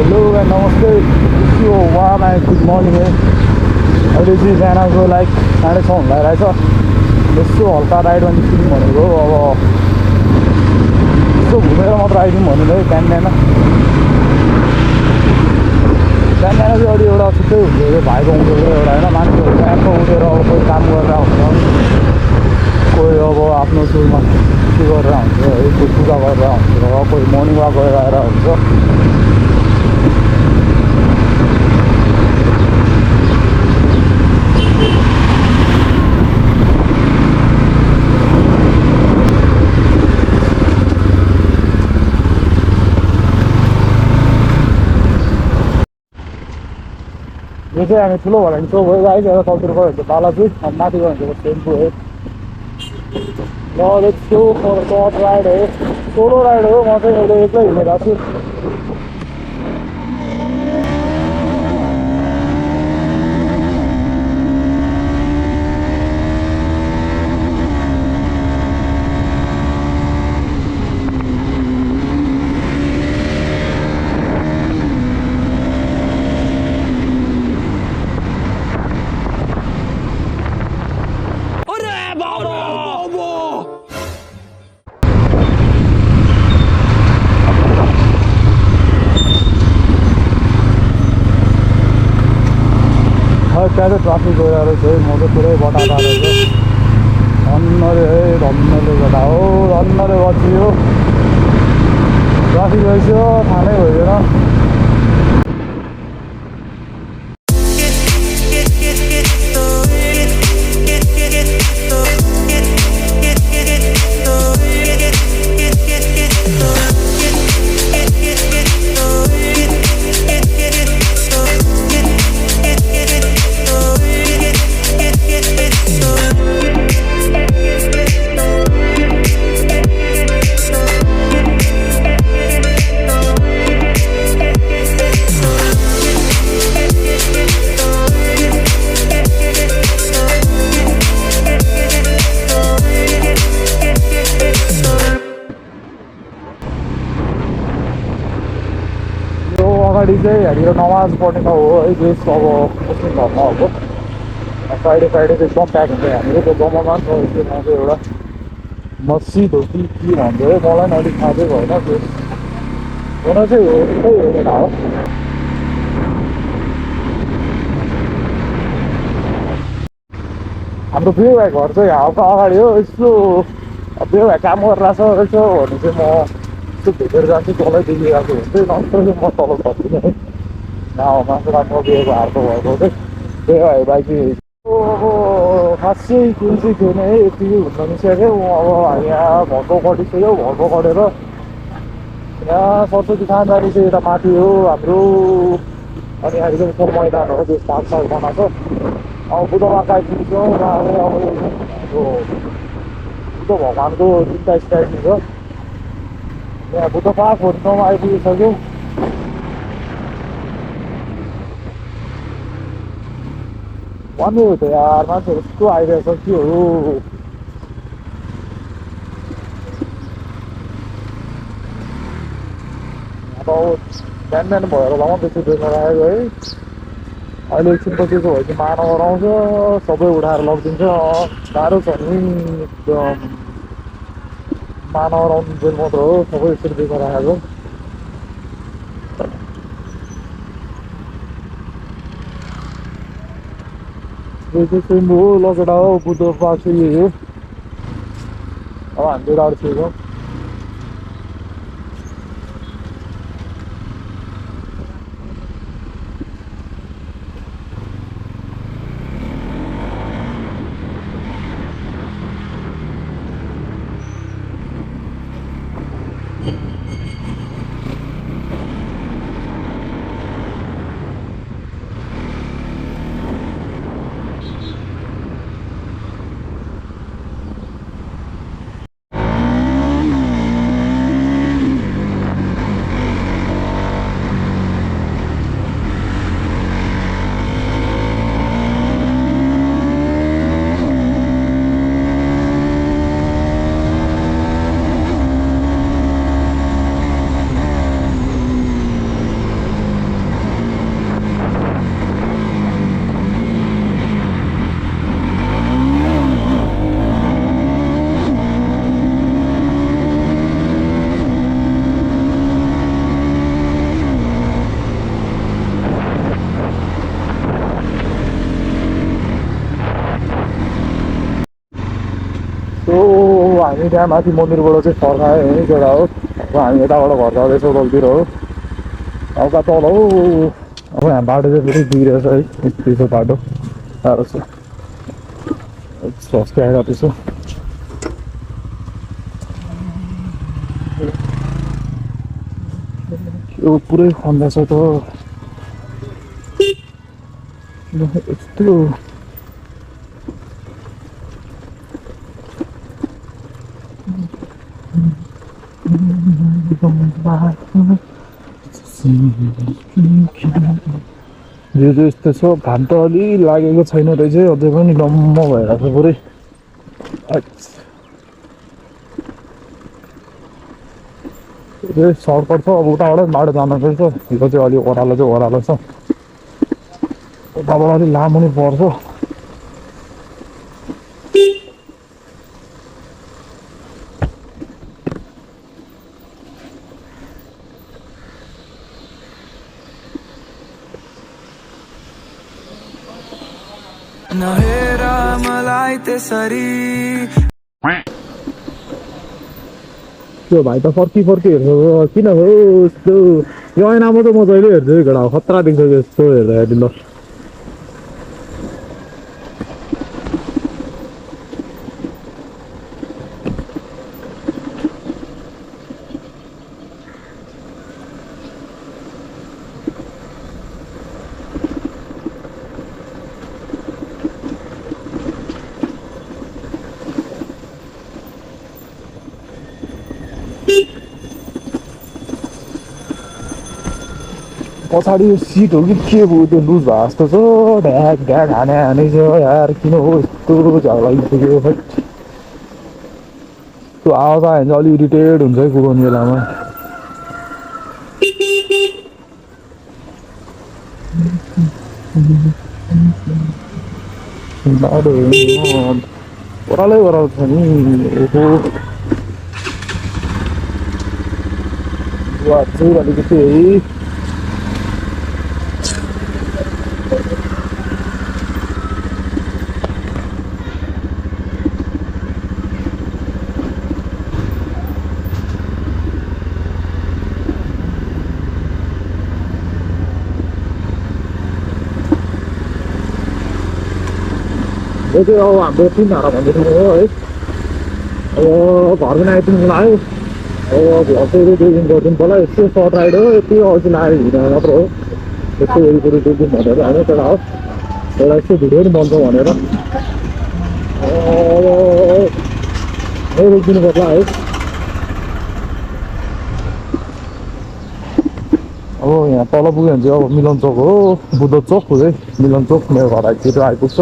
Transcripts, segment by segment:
Hello नमस्ते यो उहाँमा good morning है। अहिले चाहिँ बिहानको लाइक 6:30 हुन लागिरहेछ। यसो हल्का राइडमा निस्किनु भनेको अब यसो घुमेर मात्र आइदिउँ भनेर है। बिहान बिहान चाहिँ अलि एउटा छुट्टै हुन्छ यो भाइको हुँदैन एउटा होइन। मान्छेहरू बिहानको उठेर अब कोही काम गरेर हुन्छ, कोही अब आफ्नो सुरुमा के गरेर हुन्छ है, कोही पूजा गरेर हुन्छ, कोही मर्निङ वाक गरेर हुन्छ। यो चाहिँ हामी ठुलो भयो भने सो भयो आइसकेर तलतिर गयो भने बालाजु, अब माथि गयो भने स्वयम्भू है। ल let's go first ride है, सोलो राइड हो। म चाहिँ अहिले एक्लै हिँडिरहेको छु। त्यहाँ चाहिँ ट्राफिक गइरहेको रहेछ है। म चाहिँ पुरै बटाएको रहेछ धन्नले है, धन्नले गर्दा हो, धन्नले बचियो। ट्राफिक भइसक्यो, थाहा नै भइदिएन। अगाडि चाहिँ यहाँनिर नमाज पढ्ने ठाउँ हो है। बेस अब मुस्लिम धर्महरूको फ्राइडे चाहिँ एकदम प्याक हुन्छ यहाँनिर। त्यो जम्मामा छ यसमा चाहिँ एउटा मस्जिद हो कि के भन्छ है, मलाई पनि अलिक थाहा चाहिँ भएन। त्यो हुन चाहिँ हो, त्यही हो ठाउँ। हाम्रो बिहे भाइ घर चाहिँ हाउका अगाडि हो। यसो बिहे भाइ काम गरिरहेछ रहेछ भने चाहिँ म यसो भेटेर जान्छु, तलै देखिरहेको हुन्छ नत्र चाहिँ म तल सक्दिनँ है। मान्छे राम्रो बिहेको हार्को भएको चाहिँ बिहे भाइ बाइक अब खासै केही चाहिँ थिएन है। यतिकै घुम्न निस्केको अब यहाँ भर्खर कटिसक्यो। भर्खर कटेर यहाँ सरस्वती खानबारी चाहिँ यता माथि हो हाम्रो। अनि यहाँ चाहिँ सब मैदान हो, त्यो 5 साल बनाएको। अब बुधमा आइपुग्छौँ। अब बुद्ध भगवान्को 3टा स्ट्याचु छ यहाँ। बुद्ध पार्कहरू ठाउँमा आइपुगिसक्यो। भन्ने हो त यार, मान्छेहरू कस्तो आइरहेछ के हो। अब बिहान बिहान भएर होला बेसी देखेर आएको है। अहिले एकछिनपछि भएपछि मानव आउँछ, सबै उठाएर लगिदिन्छ। गाह्रो छ नि एकदम। मानव आउनु जेल मात्र हो, सबै यसरी देखेर आएको। यो चाहिँ स्वयम्भू हो, लकेटा हो, बुद्ध पार्क चाहिँ यही हो। अब हामी अड्छौँ। हामी त्यहाँ माथि मन्दिरबाट चाहिँ फर्कायो है केटा हो। अब हामी यताबाट घर जाँदैछौँ तलतिर हो। हल्का तल हो। अब यहाँ बाटो चाहिँ फेरि बिग्रेछ है, त्यसो बाटो साह्रो छ, झस्क्याएर त्यसो। यो पुरै खन्दा छ त यस्तो। यो चाहिँ यस्तो छ, घाम त अलि लागेको छैन रहेछ, अझै पनि डम्म भइरहेको छ पुरै। सर्टकट छ, अब उताबाट बाटो जानु पर्छ। यो चाहिँ अलिक ओह्रालो चाहिँ ओह्रालो छ, उताबाट अलिक लामो नै पर्छ। नहेरा मलाई त्यसरी त्यो भाइ त फर्की हेर्नु किन हो यस्तो। यो ऐनामा त म जहिले हेर्छु है घडा, खतरा देख्छ यस्तो हेर्दा हेर्नु ल। पछाडि यो सिट हो कि के हो त्यो लुज भए जस्तो छ, ढ्याक ढ्याक हाने छ यार, किन हो यस्तो झ्याउ लागिसक्यो। त्यो आवाज आयो भने चाहिँ अलिक इरिटेट हुन्छ है कुदाउने बेलामा। बाटो ओह्रालै ओह्रालो छ नि। ओहो चाहिँ अलिकति है। यो चाहिँ अब हाम्रो 3 धारा भन्ने ठाउँ हो है। अब घर पनि आइपुग्नु लाग्यो। अब घर चाहिँ 2 दिन गरिदिनु पर्ला। यस्तो सर्ट राइड हो, यति अल्छी लागेको हिँडेर मात्र हो। यस्तो वरिपरि 2 दिन भनेर होइन एउटा हो, एउटा यस्तो भिडियो पनि बन्छ भनेर रोकिदिनु पर्ला है। अब यहाँ तल पुग्यो भने चाहिँ अब मिलन चोक हो, बुद्ध चोक हुँदै मिलन चोक मेरो घर आइपुग्छ आइपुग्छ।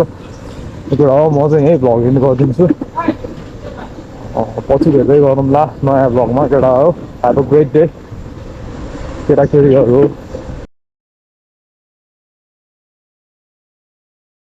त्यो हो, म चाहिँ यहीँ भ्लग एन्ड गरिदिन्छु। पछि भेट्दै गरौँला नयाँ भ्लगमा केटा हो। ह्याभ अ ग्रेट डे केटाकेटीहरू।